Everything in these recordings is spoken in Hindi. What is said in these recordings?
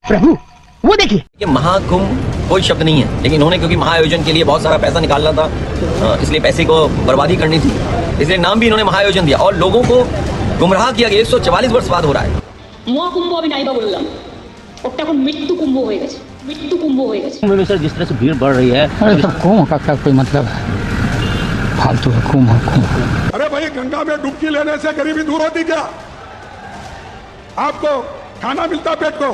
प्रभु वो देखिए, ये महाकुंभ कोई शब्द नहीं है, लेकिन इन्होंने क्योंकि महाआयोजन के लिए बहुत सारा पैसा निकालना था, इसलिए पैसे को बर्बादी करनी थी, इसलिए नाम भी इन्होंने महाआयोजन दिया और लोगों को गुमराह किया गया। 144 वर्ष बाद हो रहा है। মহাকুম্ভ আমি নাইবা বললাম, ওটা এখন মৃত্যু কুম্ভ হয়ে গেছে, মৃত্যু কুম্ভ হয়ে গেছে। कुंभ में सर जिस तरह से भीड़ बढ़ रही है, अरे तो कुंभ का क्या कोई मतलब है, फालतू है कुंभ। अरे भाई, गंगा में डुबकी लेने से गरीबी दूर होती क्या? आपको खाना मिलता पेट को?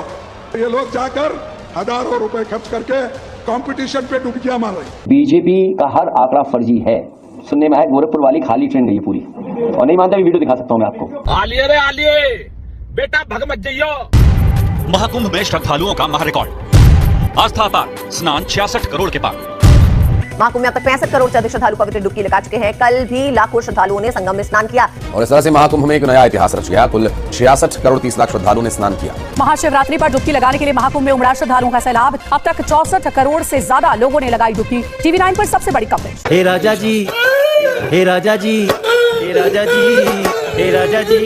ये लोग जाकर हजारों रुपए खर्च करके कंपटीशन पे डुबकियां मार रहे हैं। बीजेपी का हर आंकड़ा फर्जी है। सुनने में आया गोरखपुर वाली खाली ट्रेन गई पूरी, और नहीं मानता वीडियो दिखा सकता हूं मैं आपको। आलिए रे आलिए, बेटा भग मत जाइयो। महाकुंभ में श्रद्धालुओं का महारिकॉर्ड, आस्था पार स्नान 66 करोड़ के पार। महाकुंभ में अब तक 65 करोड़ से अधिक श्रद्धालु पवित्र डुबकी लगा चुके हैं। कल भी लाखों श्रद्धालुओं ने संगम में स्नान किया और इस तरह से महाकुंभ में एक नया इतिहास रच गया। कुल 66 करोड़ 30 लाख श्रद्धालुओं ने स्नान किया। महाशिवरात्रि पर डुबकी लगाने के लिए महाकुंभ में उमड़ा श्रद्धालुओं का सैलाब। अब तक 64 करोड़ से ज्यादा लोगों ने लगाई डुबकी। टीवी 9 पर सबसे बड़ी कवरेज। हे राजा जी, हे राजा जी, हे राजा जी, हे राजा जी,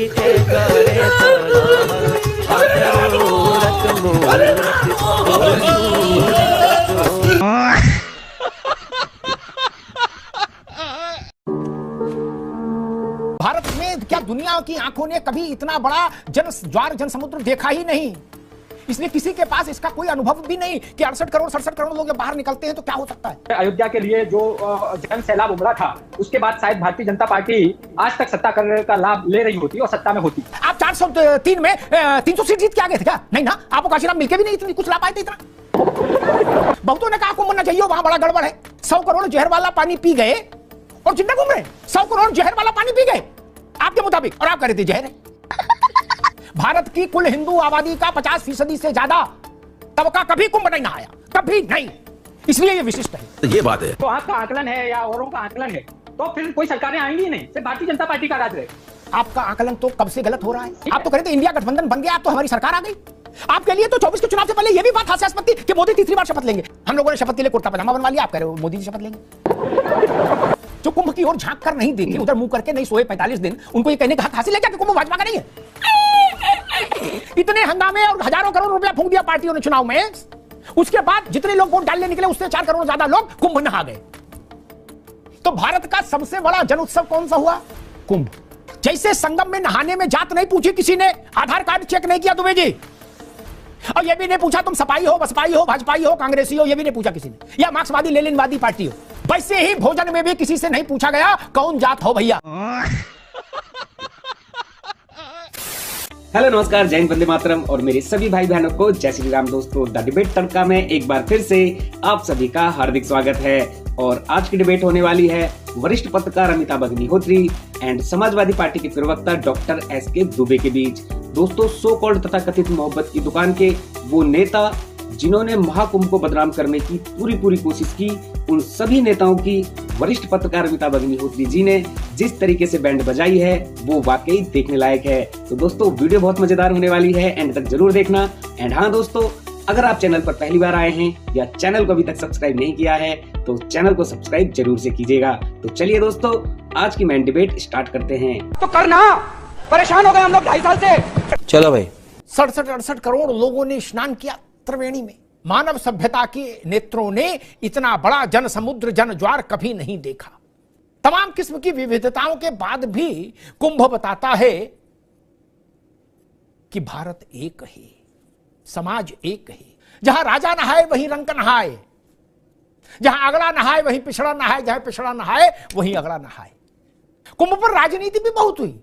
भारत में क्या दुनिया की आंखों ने कभी इतना बड़ा ज्वार जन समुद्र देखा ही नहीं, इसलिए किसी के पास इसका कोई अनुभव भी नहीं कि 68 करोड़ 67 करोड़ लोग बाहर निकलते हैं तो क्या हो सकता है। अयोध्या के लिए जो जन सैलाब उमड़ा था, उसके बाद शायद भारतीय जनता पार्टी आज तक सत्ता करने का लाभ ले रही होती और सत्ता में होती। आप 403 में 300 सीट जीत के आ गए थे क्या? नहीं ना, आपको काशीराम मिलके भी नहीं इतनी कुछ ला पाए थे इतना। बहुतों ने कहा आपको मरना चाहिए, वहां बड़ा गड़बड़ है। 100 करोड़ जहर वाला पानी पी गए और जिंदा घूम रहे। 100 करोड़ जहर वाला पानी पी गए आपके मुताबिक, और आप कह रहे थे जहर है। भारत की कुल हिंदू आबादी का 50% से ज्यादा तबका कभी कुंभ नहीं नहाया, कभी नहीं, इसलिए ये विशिष्ट है। ये बात है। तो आपका आकलन है या औरों का आकलन है, तो फिर कोई सरकारें आएंगी नहीं, सिर्फ भारतीय जनता पार्टी का राज रहेगा। आपका आकलन तो कब से गलत हो रहा है। आप तो कह रहे थे इंडिया गठबंधन बन गया, आप तो हमारी सरकार आ गई। आपके लिए तो 24 के चुनाव से पहले ये भी बात हास्यास्पद थी कि मोदी तीसरी बार शपथ लेंगे। हम लोगों ने शपथ के लिए कुर्ता पजामा बनवा लिया, आप कह रहे हो मोदी जी शपथ लेंगे। जो कुंभ की ओर झांक कर नहीं देखी, उधर मुंह करके नहीं सोए 45 दिन, उनको ये कहने का हक हासिल है क्या कि कुंभ भाजपा का नहीं है? इतने हंगामे और हजारों करोड़ रुपया फूंक दिया पार्टियों ने चुनाव में, उसके बाद जितने लोग वोट डालने निकले उससे 4 करोड़ ज्यादा लोग कुंभ नहा गए। तो भारत का सबसे बड़ा जन उत्सव कौन सा हुआ? कुंभ। जैसे संगम में नहाने में जात नहीं पूछी किसी ने, आधार कार्ड चेक नहीं किया दुबे जी, और ये भी नहीं पूछा तुम सपाई हो, बसपाई हो, भाजपाई हो, कांग्रेसी हो, ये भी नहीं पूछा किसी ने, या मार्क्सवादी लेनिनवादी पार्टी हो। वैसे ही भोजन में भी किसी से नहीं पूछा गया कौन जात हो भैया। हेलो नमस्कार, जय हिंद, वंदे मातरम और मेरे सभी भाई बहनों को जय श्री राम। दोस्तों, द डिबेट तड़का में एक बार फिर से आप सभी का हार्दिक स्वागत है। और आज की डिबेट होने वाली है वरिष्ठ पत्रकार अमिताभ अग्निहोत्री एंड समाजवादी पार्टी के प्रवक्ता डॉक्टर एसके दुबे के बीच। दोस्तों, सो कॉल्ड तथा कथित मोहब्बत की दुकान के वो नेता जिन्होंने महाकुंभ को बदनाम करने की पूरी कोशिश की, उन सभी नेताओं की वरिष्ठ पत्रकार अमिताभ अग्निहोत्री जी ने जिस तरीके से बैंड बजाई है वो वाकई देखने लायक है। तो दोस्तों, वीडियो बहुत मजेदार होने वाली है, एंड तक जरूर देखना। एंड हाँ दोस्तों, अगर आप चैनल पर पहली बार आए हैं या चैनल को अभी तक सब्सक्राइब नहीं किया है तो चैनल को सब्सक्राइब जरूर से कीजिएगा। तो चलिए दोस्तों, आज की मेन डिबेट स्टार्ट करते हैं। तो करना, परेशान हो गए हम लोग 2.5 साल से। चलो भाई। 67-68 करोड़ लोगों ने स्नान किया त्रिवेणी में। मानव सभ्यता के नेत्रों ने इतना बड़ा जन समुद्र, जन ज्वार कभी नहीं देखा। तमाम किस्म की विविधताओं के बाद भी कुंभ बताता है कि भारत एक है, समाज एक है। जहां राजा नहाए वहीं रंक नहाए, जहां अगला नहाए वहीं पिछड़ा नहाए, जहां पिछड़ा नहाए वहीं अगला नहाए। कुंभ पर राजनीति भी बहुत हुई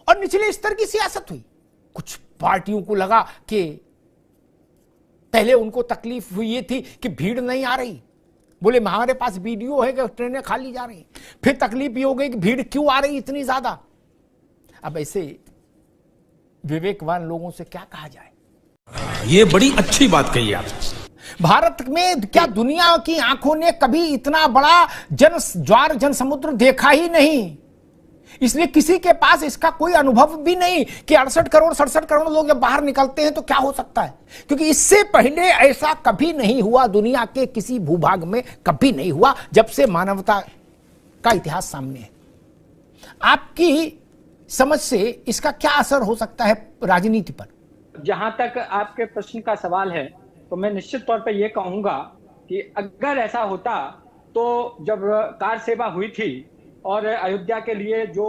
और निचले स्तर की सियासत हुई। कुछ पार्टियों को लगा कि पहले उनको तकलीफ हुई ये थी कि भीड़ नहीं आ रही, बोले हमारे पास वीडियो है कि ट्रेनें खाली जा रही। फिर तकलीफ ये हो गई कि भीड़ क्यों आ रही इतनी ज्यादा। अब ऐसे विवेकवान लोगों से क्या कहा जाए। ये बड़ी अच्छी बात कही आप। भारत में क्या दुनिया की आंखों ने कभी इतना बड़ा ज्वार जन समुद्र देखा ही नहीं, इसलिए किसी के पास इसका कोई अनुभव भी नहीं कि 68 करोड़ 67 करोड़ लोग जब बाहर निकलते हैं तो क्या हो सकता है। क्योंकि इससे पहले ऐसा कभी नहीं हुआ, दुनिया के किसी भूभाग में कभी नहीं हुआ जब से मानवता का इतिहास सामने है। आपकी समझ से इसका क्या असर हो सकता है राजनीति पर? जहां तक आपके प्रश्न का सवाल है, तो मैं निश्चित तौर पर यह कहूंगा कि अगर ऐसा होता तो जब कार सेवा हुई थी और अयोध्या के लिए जो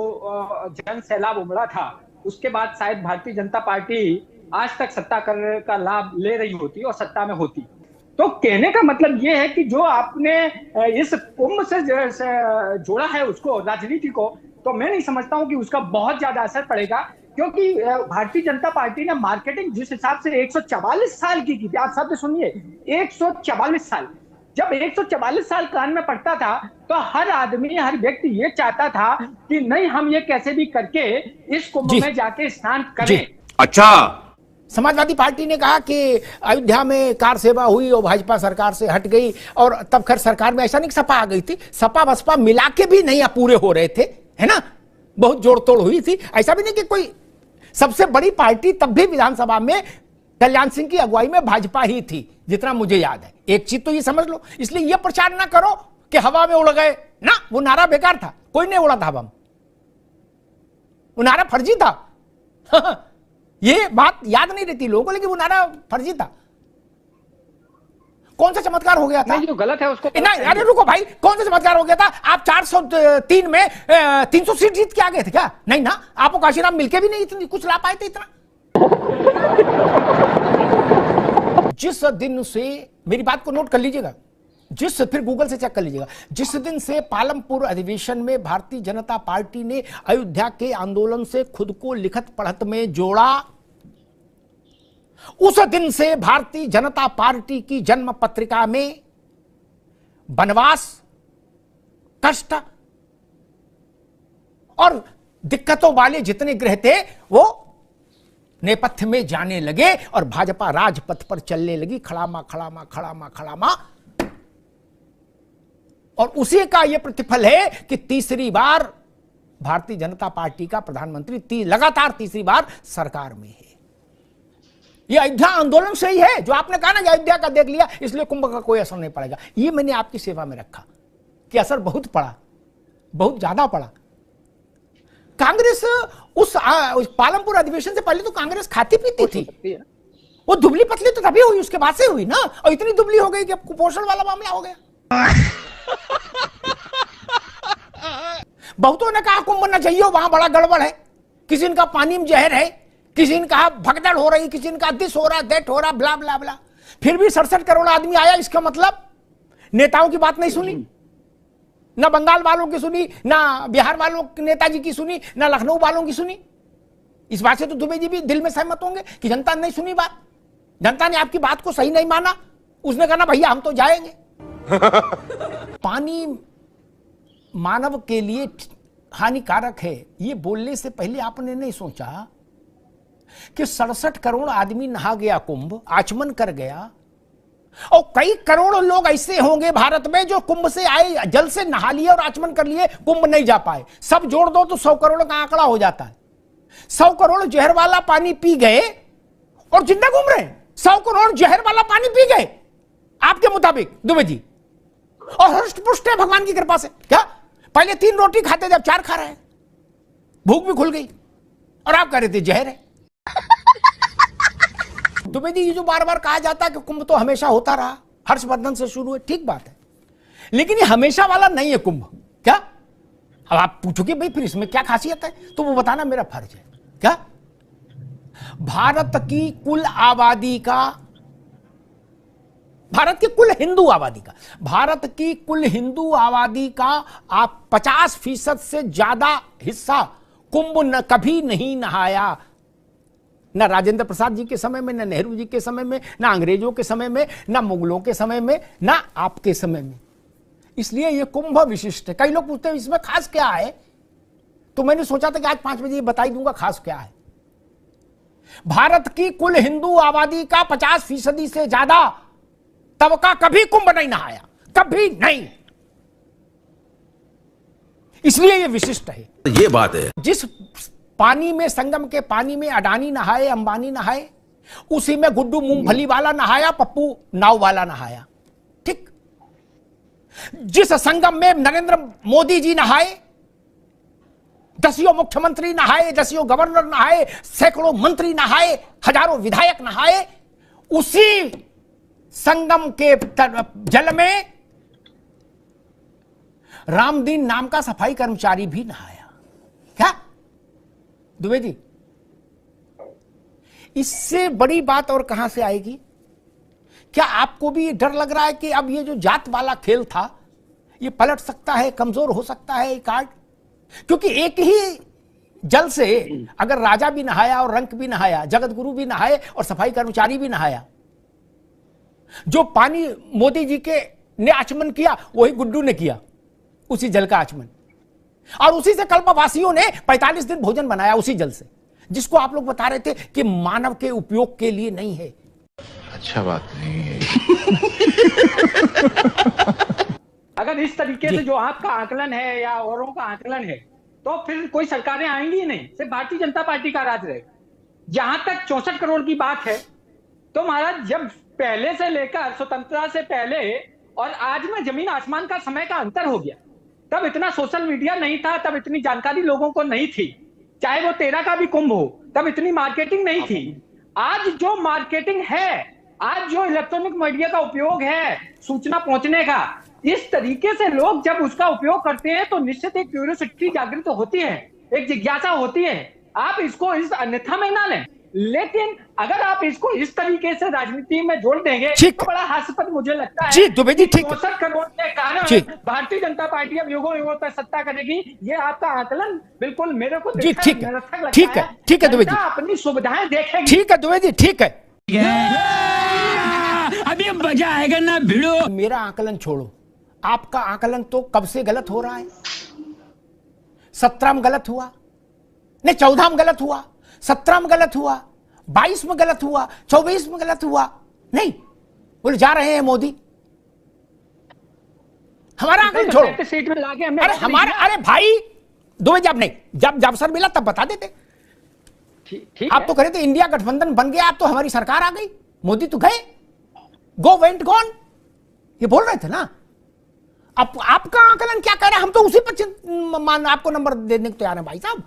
जन सैलाब उमड़ा था, उसके बाद शायद भारतीय जनता पार्टी आज तक सत्ता का लाभ ले रही होती और सत्ता में होती। तो कहने का मतलब ये है कि जो आपने इस कुंभ से जोड़ा है उसको, राजनीति को, तो मैं नहीं समझता हूं कि उसका बहुत ज्यादा असर पड़ेगा, क्योंकि भारतीय जनता पार्टी ने मार्केटिंग जिस हिसाब से 144 साल की थी, आप शब्द सुनिए, 144 साल। जब 144 साल कान में पड़ता था तो हर आदमी, हर व्यक्ति ये चाहता था कि नहीं, हम ये कैसे भी करके इस कुंभ में जाके स्नान करें। अच्छा, समाजवादी पार्टी ने कहा कि अयोध्या में कार सेवा हुई और भाजपा सरकार से हट गई, और तब खैर सरकार में ऐसा नहीं सपा आ गई थी, सपा बसपा मिला के भी नहीं पूरे हो रहे थे, है ना, बहुत जोड़ तोड़ हुई थी। ऐसा भी नहीं कि कोई सबसे बड़ी पार्टी तब भी विधानसभा में कल्याण सिंह की अगुवाई में भाजपा ही थी, जितना मुझे याद है। एक चीज तो ये समझ लो, इसलिए ये प्रचार ना करो कि हवा में उड़ गए ना, वो नारा बेकार था, कोई नहीं उड़ा था हवा में, वो नारा फर्जी था। ये बात याद नहीं रहती लोगों को, लेकिन वो नारा फर्जी था। कौन सा चमत्कार हो गया था? जो गलत है उसको नहीं, अरे रुको भाई, कौन सा चमत्कार हो गया था? आप 403 में 300 सीट जीत के आ गए थे क्या? नहीं ना, आपको काशीराम मिलके भी नहीं इतनी कुछ ला पाए थे इतना। जिस दिन से, मेरी बात को नोट कर लीजिएगा, फिर गूगल से चेक कर लीजिएगा, जिस दिन से पालमपुर अधिवेशन में भारतीय जनता पार्टी ने अयोध्या के आंदोलन से खुद को लिखत पढ़त में जोड़ा, उस दिन से भारतीय जनता पार्टी की जन्म पत्रिका में वनवास, कष्ट और दिक्कतों वाले जितने ग्रह थे वो नेपथ्य में जाने लगे और भाजपा राजपथ पर चलने लगी, खड़ामा खड़ामा खड़ामा खड़ामा। और उसी का यह प्रतिफल है कि तीसरी बार भारतीय जनता पार्टी का प्रधानमंत्री लगातार तीसरी बार सरकार में है। यह अयोध्या आंदोलन से ही है, जो आपने कहा ना कि अयोध्या का देख लिया इसलिए कुंभ का कोई असर नहीं पड़ेगा, ये मैंने आपकी सेवा में रखा कि असर बहुत पड़ा, बहुत ज्यादा पड़ा। कांग्रेस उस पालमपुर अधिवेशन से पहले तो कांग्रेस खाती पीती थी, वो दुबली पतली तो तभी हुई, उसके बाद से हुई ना, और इतनी दुबली हो गई कि अब कुपोषण वाला मामला हो गया। बहुतों ने कहा कुंभ न चाहिए, वहां बड़ा गड़बड़ है, किसी ने कहा पानी में जहर है, किसी ने कहा भगदड़ हो रही, किसी ने कहा दिस हो रहा, दैट हो रहा, ब्ला ब्ला ब्ला। फिर भी 67 करोड़ आदमी आया, इसका मतलब नेताओं की बात नहीं सुनी, ना बंगाल वालों की सुनी, ना बिहार वालों के नेताजी की सुनी, ना लखनऊ वालों की सुनी। इस बात से तो दुबे जी भी दिल में सहमत होंगे कि जनता ने नहीं सुनी बात, जनता ने आपकी बात को सही नहीं माना, उसने कहा ना भैया हम तो जाएंगे। पानी मानव के लिए हानिकारक है, ये बोलने से पहले आपने नहीं सोचा कि 67 करोड़ आदमी नहा गया कुंभ, आचमन कर गया, और कई करोड़ लोग ऐसे होंगे भारत में जो कुंभ से आए, जल से नहा लिए और आचमन कर लिए, कुंभ नहीं जा पाए। सब जोड़ दो तो 100 करोड़ का आंकड़ा हो जाता है। 100 करोड़ जहर वाला पानी पी गए और जिंदा घूम रहे हैं। 100 करोड़ जहर वाला पानी पी गए आपके मुताबिक दुबे जी, और हृष्ट पुष्ट है भगवान की कृपा से। क्या पहले 3 रोटी खाते थे, अब 4 खा रहे हैं, भूख भी खुल गई, और आप कह रहे थे जहर है। दुबे जी, ये जो बार बार कहा जाता है कि कुंभ तो हमेशा होता रहा, हर्षवर्धन से शुरू है, ठीक बात है, लेकिन ये हमेशा वाला नहीं है कुंभ। क्या अब आप पूछोगे भाई फिर इसमें क्या खासियत है, तो वो बताना मेरा फर्ज है। क्या भारत की कुल आबादी का, भारत की कुल हिंदू आबादी का, भारत की कुल हिंदू आबादी का आप 50% से ज्यादा हिस्सा कुंभ न कभी नहीं नहाया, ना राजेंद्र प्रसाद जी के समय में, ना नेहरू जी के समय में, ना अंग्रेजों के समय में, ना मुगलों के समय में, ना आपके समय में। इसलिए यह कुंभ विशिष्ट है। कई लोग पूछते हैं इसमें खास क्या है, तो मैंने सोचा था कि आज 5 बजे बता ही दूंगा खास क्या है। भारत की कुल हिंदू आबादी का 50% से ज्यादा तबका कभी कुंभ नहीं नहाया, कभी नहीं। इसलिए यह विशिष्ट है। ये बात है, जिस पानी में, संगम के पानी में अडानी नहाए, अंबानी नहाए, उसी में गुड्डू मूंगफली वाला नहाया, पप्पू नाव वाला नहाया। ठीक, जिस संगम में नरेंद्र मोदी जी नहाए, दसियों मुख्यमंत्री नहाए, दसियों गवर्नर नहाए, सैकड़ों मंत्री नहाए, हजारों विधायक नहाए, उसी संगम के जल में रामदीन नाम का सफाई कर्मचारी भी नहाया। क्या दुबे जी, इससे बड़ी बात और कहां से आएगी? क्या आपको भी डर लग रहा है कि अब ये जो जात वाला खेल था ये पलट सकता है, कमजोर हो सकता है ये कार्ड? क्योंकि एक ही जल से अगर राजा भी नहाया और रंक भी नहाया, जगत गुरु भी नहाए और सफाई कर्मचारी भी नहाया, जो पानी मोदी जी के ने आचमन किया वही गुड्डू ने किया, उसी जल का आचमन, और उसी से कल्पवासियों ने 45 दिन भोजन बनाया उसी जल से, जिसको आप लोग बता रहे थे कि मानव के उपयोग के लिए नहीं है। अच्छा बात नहीं है। अगर इस तरीके से जो आपका आकलन है या औरों का आकलन है तो फिर कोई सरकारें आएंगी ही नहीं, सिर्फ भारतीय जनता पार्टी का राज रहेगा। जहां तक 64 करोड़ की बात है तो महाराज, जब पहले से लेकर स्वतंत्रता से पहले और आज में जमीन आसमान का समय का अंतर हो गया। तब इतना सोशल मीडिया नहीं था, तब इतनी जानकारी लोगों को नहीं थी, चाहे वो 13 का भी कुंभ हो, तब इतनी मार्केटिंग नहीं थी। आज जो मार्केटिंग है, आज जो इलेक्ट्रॉनिक मीडिया का उपयोग है सूचना पहुंचने का, इस तरीके से लोग जब उसका उपयोग करते हैं तो निश्चित एक क्यूरियोसिटी जागृत होती है, एक जिज्ञासा होती है। आप इसको इस अन्यथा में ना लें, लेकिन अगर आप इसको इस तरीके से राजनीति में जोड़ देंगे तो बड़ा हास्यास्पद मुझे लगता है। जी दुबे जी, ठीक है। 64 करोड़ के कारण भारतीय जनता पार्टी अब युगों युगों तक सत्ता करेगी, ये आपका आकलन बिल्कुल मेरे को जी ठीक है, ठीक है दुबे जी, अपनी सुविधाएं देखेगी। ठीक है दुबे जी, ठीक है, अभी मजा आएगा ना भिड़ो। मेरा आकलन छोड़ो, आपका आकलन तो कब से गलत हो रहा है। 17 में गलत हुआ, नहीं 14 में गलत हुआ, 17 में गलत हुआ, 22 में गलत हुआ, 24 में गलत हुआ, नहीं बोले जा रहे हैं मोदी। हमारा आकलन छोड़ो, अरे हमारा, अरे भाई दो जब नहीं, जब अवसर मिला तब बता देते। आप तो कह रहे थे इंडिया गठबंधन बन गया, आप तो हमारी सरकार आ गई, मोदी तो गए, गो वेंट गॉन, ये बोल रहे थे ना। अब आपका आकलन क्या कह रहे हैं? हम तो उसी पर आपको नंबर देने को तैयार हैं भाई साहब।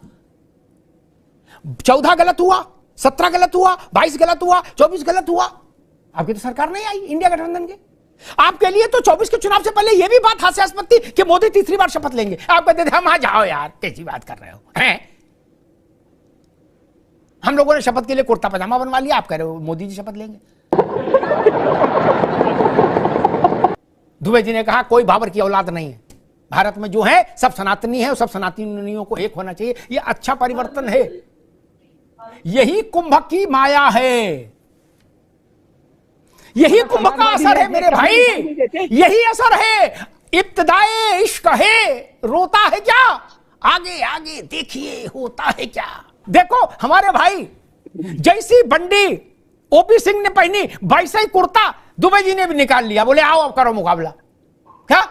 14 गलत हुआ, 17 गलत हुआ, 22 गलत हुआ, 24 गलत हुआ, आपकी तो सरकार नहीं आई इंडिया गठबंधन के। आपके लिए तो 24 के चुनाव से पहले यह भी बात हास्यास्पद थी कि मोदी तीसरी बार शपथ लेंगे। आप कहते थे हम आ जाओ यार, कैसी बात कर रहे हो हैं? हम लोगों ने शपथ के लिए कुर्ता पजामा बनवा लिया, आप कह रहे हो मोदी जी शपथ लेंगे। दुबे जी ने कहा कोई बाबर की औलाद नहीं है, भारत में जो है सब सनातनी है और सब सनातनियों को एक होना चाहिए, ये अच्छा परिवर्तन है। यही कुंभ की माया है, यही कुंभ का असर है मेरे भाई, यही असर है। इब्तिदाए इश्क है, रोता है क्या, आगे आगे देखिए होता है क्या। देखो हमारे भाई, जैसी बंडी ओपी सिंह ने पहनी वैसा ही कुर्ता दुबे जी ने भी निकाल लिया, बोले आओ अब करो मुकाबला। क्या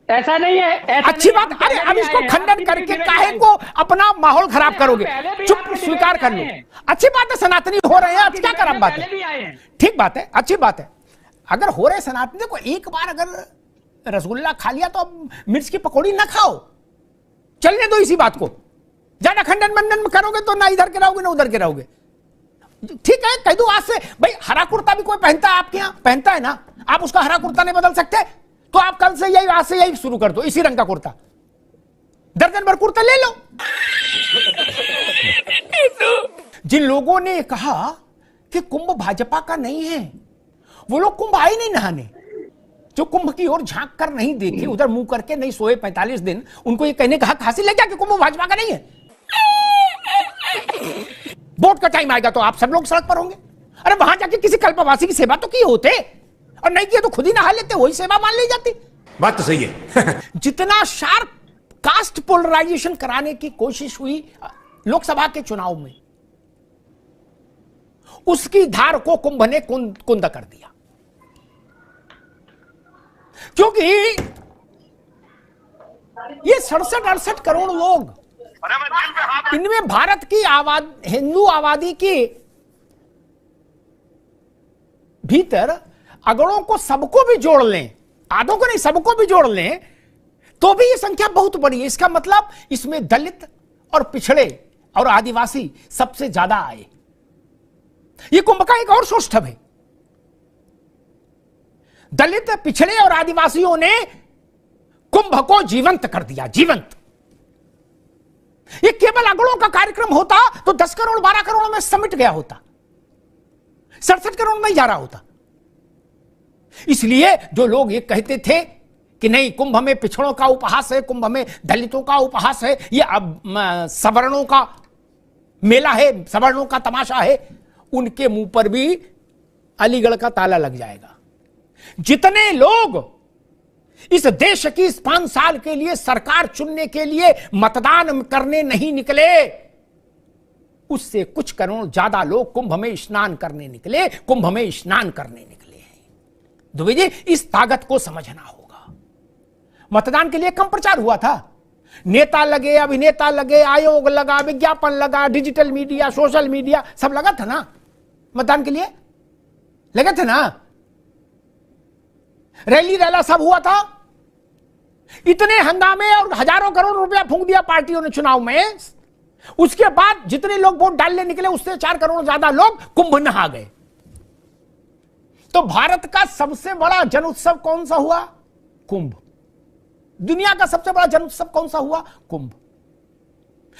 ऐसा नहीं है, ऐसा अच्छी नहीं बात। अरे अब इसको खंडन करके काहे को अपना माहौल खराब करोगे, चुप स्वीकार कर लो। अच्छी बात है सनातनी हो रहे हैं, क्या खराब बात है, ठीक बात है, अच्छी बात है। अगर हो रहे सनातनी, देखो एक बार अगर रसगुल्ला खा लिया तो अब मिर्च की पकौड़ी ना खाओ, चलने दो इसी बात को। ज्यादा खंडन मंडन में करोगे तो ना इधर के रहोगे ना उधर के रहोगे। ठीक है, कह दो आज से भाई हरा कुर्ता भी कोई पहनता है, आपके यहां पहनता है ना, आप उसका हरा कुर्ता नहीं बदल सकते, तो आप कल से यही, आज से यही शुरू कर दो, इसी रंग का कुर्ता, दर्जन भर कुर्ता ले लो। जिन लोगों ने कहा कि कुंभ भाजपा का नहीं है, वो लोग कुंभ आए नहीं नहाने, जो कुंभ की ओर झांक कर नहीं देखे, उधर मुंह करके नहीं सोए 45 दिन, उनको ये कहने का हक हासिल है क्या कि कुंभ भाजपा का नहीं है? वोट का टाइम आएगा तो आप सब लोग सड़क पर होंगे। अरे वहां जाके किसी कल्पवासी की सेवा तो किए होते, और नहीं किए तो खुद ही नहा लेते, वही सेवा मान ली जाती। बात तो सही है। जितना शार्प कास्ट पोलराइजेशन कराने की कोशिश हुई लोकसभा के चुनाव में, उसकी धार को कुंभ ने कुंद कर दिया। क्योंकि ये 67-68 करोड़ लोग, इनमें भारत की हिंदू आबादी की भीतर अगड़ों को सबको भी जोड़ लें, आधों को नहीं सबको भी जोड़ लें, तो भी ये संख्या बहुत बड़ी है। इसका मतलब इसमें दलित और पिछड़े और आदिवासी सबसे ज्यादा आए। यह कुंभ का एक और सौष्ठव है। दलित, पिछड़े और आदिवासियों ने कुंभ को जीवंत कर दिया, जीवंत। यह केवल अगड़ों का कार्यक्रम होता तो 10 करोड़ 12 करोड़ में समिट गया होता, 67 करोड़ में जा रहा होता। इसलिए जो लोग ये कहते थे कि नहीं कुंभ में पिछड़ों का उपहास है, कुंभ में दलितों का उपहास है, ये अब सवर्णों का मेला है, सवर्णों का तमाशा है, उनके मुंह पर भी अलीगढ़ का ताला लग जाएगा। जितने लोग इस देश की इस 5 साल के लिए सरकार चुनने के लिए मतदान करने नहीं निकले, उससे कुछ करोड़ ज्यादा लोग कुंभ में स्नान करने निकले, कुंभ में स्नान करने निकले हैं। दुबे जी, इस ताकत को समझना होगा। मतदान के लिए कम प्रचार हुआ था, नेता लगे, अभिनेता लगे, आयोग लगा, विज्ञापन लगा, डिजिटल मीडिया, सोशल मीडिया सब लगा था ना मतदान के लिए, लगे थे ना, रैली रैला सब हुआ था। इतने हंगामे और हजारों करोड़ रुपया फूंक दिया पार्टियों ने चुनाव में। उसके बाद जितने लोग वोट डालने निकले उससे 4 करोड़ ज्यादा लोग कुंभ नहा गए। तो भारत का सबसे बड़ा जन उत्सव कौन सा हुआ? कुंभ। दुनिया का सबसे बड़ा जन उत्सव कौन सा हुआ? कुंभ।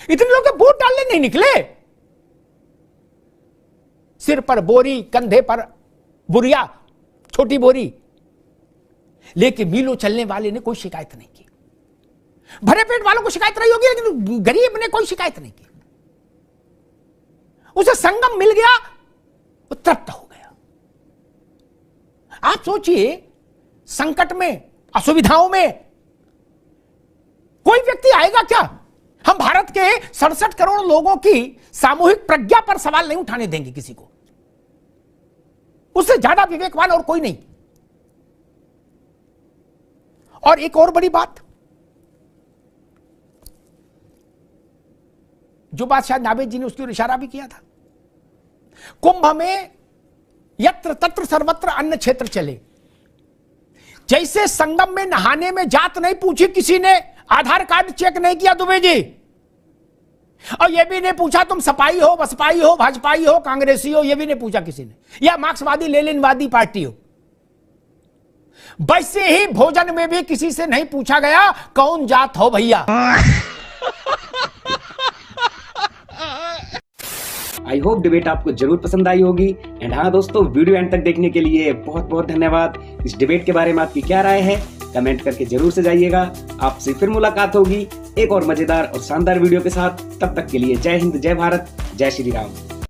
इतने लोग वोट डालने नहीं निकले, सिर पर बोरी, कंधे पर बुरिया, छोटी बोरी लेकिन मीलों चलने वाले ने कोई शिकायत नहीं की। भरे पेट वालों को शिकायत रही होगी, लेकिन गरीब ने कोई शिकायत नहीं की। उसे संगम मिल गया, वो तृप्त हो गया। आप सोचिए, संकट में, असुविधाओं में कोई व्यक्ति आएगा क्या? हम भारत के 67 करोड़ लोगों की सामूहिक प्रज्ञा पर सवाल नहीं उठाने देंगे किसी को। उससे ज्यादा विवेकवान और कोई नहीं। और एक और बड़ी बात, जो बात शायद नावेद जी ने उसकी ओर इशारा भी किया था, कुंभ में यत्र तत्र सर्वत्र अन्न क्षेत्र चले। जैसे संगम में नहाने में जात नहीं पूछी किसी ने, आधार कार्ड चेक नहीं किया दुबे जी, और यह भी नहीं पूछा तुम सपाई हो, बसपाई हो, भाजपाई हो, कांग्रेसी हो, यह भी नहीं पूछा किसी ने, या मार्क्सवादी लेनिनवादी पार्टी हो। वैसे ही भोजन में भी किसी से नहीं पूछा गया कौन जात हो भैया। आई होप डिबेट आपको जरूर पसंद आई होगी। एंड हाँ दोस्तों, वीडियो एंड तक देखने के लिए बहुत बहुत धन्यवाद। इस डिबेट के बारे में आपकी क्या राय है कमेंट करके जरूर से जाइएगा। आपसे फिर मुलाकात होगी एक और मजेदार और शानदार वीडियो के साथ। तब तक के लिए जय हिंद, जय भारत, जय श्री राम।